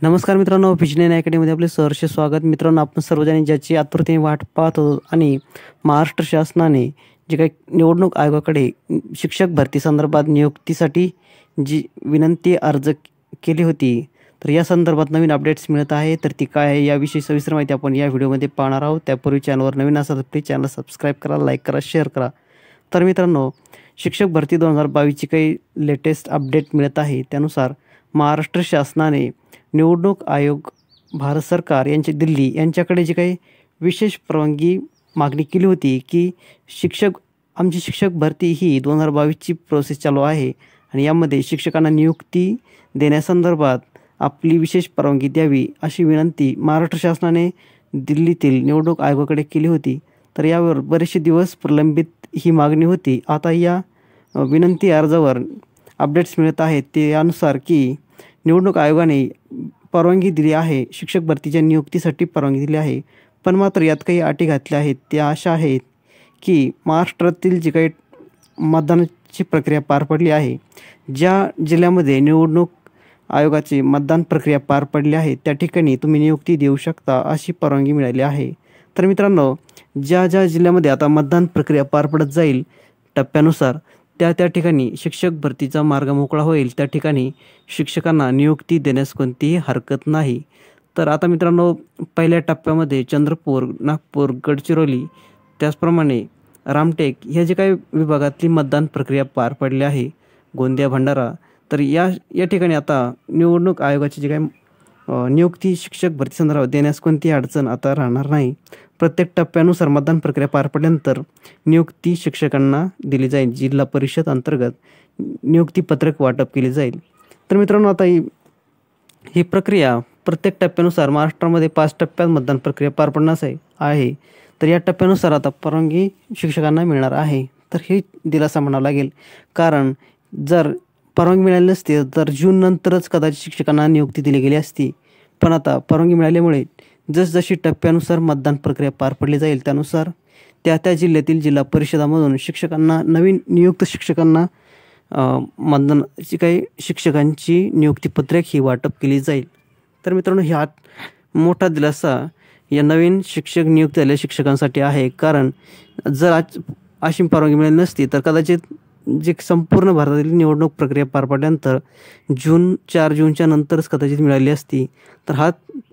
नमस्कार मित्रांनो, विजनन अकॅडमीमध्ये आपले सहर्ष स्वागत. मित्रांनो, आपण सर्वजण ज्याची आतुरतेने वाट पाहत होतो आणि महाराष्ट्र शासनाने जे काही निवडणूक आयोगाकडे शिक्षक भरती संदर्भात नियुक्तीसाठी जी विनंती अर्ज केली होती, तर या संदर्भात नवीन अपडेट्स मिळत आहे. तर ती काय आहे याविषयी सविस्तर माहिती आपण या व्हिडिओमध्ये पाहणार आहोत. त्यापूर्वी चॅनलवर नवीन असाल तर प्लीज चॅनल सबस्क्राईब करा, लाईक करा, शेअर करा. तर मित्रांनो, शिक्षक भरती 2022ची काही लेटेस्ट अपडेट मिळत आहे. त्यानुसार महाराष्ट्र शासनाने निवडणूक आयोग, भारत सरकार यांचे दिल्ली यांच्याकडे जी काही विशेष परवानगी मागणी केली होती की आमची शिक्षक भरती ही 2022ची प्रोसेस चालू आहे आणि यामध्ये शिक्षकांना नियुक्ती देण्यासंदर्भात आपली विशेष परवानगी द्यावी, अशी विनंती महाराष्ट्र शासनाने दिल्लीतील निवडणूक आयोगाकडे केली होती. तर यावर बरेचसे दिवस प्रलंबित ही मागणी होती. आता या विनंती अर्जावर अपडेट्स मिळत आहेत. त्यानुसार की निवडणूक आयोगाने परवानगी दिली आहे, शिक्षक भरतीच्या नियुक्तीसाठी परवानगी दिली आहे. पण मात्र यात काही अटी घातल्या आहेत. त्या अशा आहेत की महाराष्ट्रातील जी काही मतदानाची प्रक्रिया पार पडली आहे, ज्या जिल्ह्यामध्ये निवडणूक आयोगाची मतदान प्रक्रिया पार पडली आहे त्या ठिकाणी तुम्ही नियुक्ती देऊ शकता, अशी परवानगी मिळाली आहे. तर मित्रांनो, ज्या जिल्ह्यामध्ये आता मतदान प्रक्रिया पार पडत जाईल टप्प्यानुसार, त्या ठिकाणी शिक्षक भरतीचा मार्ग मोकळा होईल. त्या ठिकाणी शिक्षकांना नियुक्ती देण्यास कोणतीही हरकत नाही. तर आता मित्रांनो, पहिल्या टप्प्यामध्ये चंद्रपूर, नागपूर, गडचिरोली, त्याचप्रमाणे रामटेक ह्या जे काही विभागातली मतदान प्रक्रिया पार पडली आहे, गोंदिया, भंडारा, तर या ठिकाणी आता निवडणूक आयोगाची जी काही नियुक्ती शिक्षक भरती संदर्भात देण्यास कोणतीही अडचण आता राहणार नाही. प्रत्येक टप्प्यानुसार मतदान प्रक्रिया पार पडल्यानंतर नियुक्ती शिक्षकांना दिली जाईल. जिल्हा परिषद अंतर्गत नियुक्तीपत्रक वाटप केले जाईल. तर मित्रांनो, आता ही प्रक्रिया प्रत्येक टप्प्यानुसार महाराष्ट्रामध्ये 5 टप्प्यात मतदान प्रक्रिया पार पडण्यास आहे. तर या टप्प्यानुसार आता परवानगी शिक्षकांना मिळणार आहे. तर हे दिलासा म्हणावा लागेल, कारण जर परवानगी मिळाली नसती तर जून नंतरच कदाचित शिक्षकांना नियुक्ती दिली गेली असती. पण आता परवानगी मिळाल्यामुळे जसजशी टप्प्यानुसार मतदान प्रक्रिया पार पडली जाईल त्यानुसार त्या जिल्ह्यातील जिल्हा परिषदामधून शिक्षकांना, नवीन नियुक्त शिक्षकांना मतदानाची काही शिक्षकांची नियुक्तीपत्रक ही वाटप केली जाईल. तर मित्रांनो, ह्यात मोठा दिलासा या नवीन शिक्षक नियुक्त झालेल्या शिक्षकांसाठी आहे. कारण जर अशी परवानगी मिळाली नसती तर कदाचित जे संपूर्ण भारतातील निवडणूक प्रक्रिया पार पडल्यानंतर 4 जूनच्या नंतरच कदाचित मिळाली असती. तर हा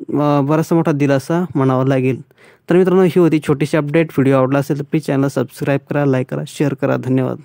बराचसा मोठा दिलासा म्हणावा लागेल. तर मित्रांनो, ही होती छोटीशी अपडेट. व्हिडिओ आवडला असेल तर प्लीज चॅनल सबस्क्राईब करा, लाईक करा, शेअर करा. धन्यवाद.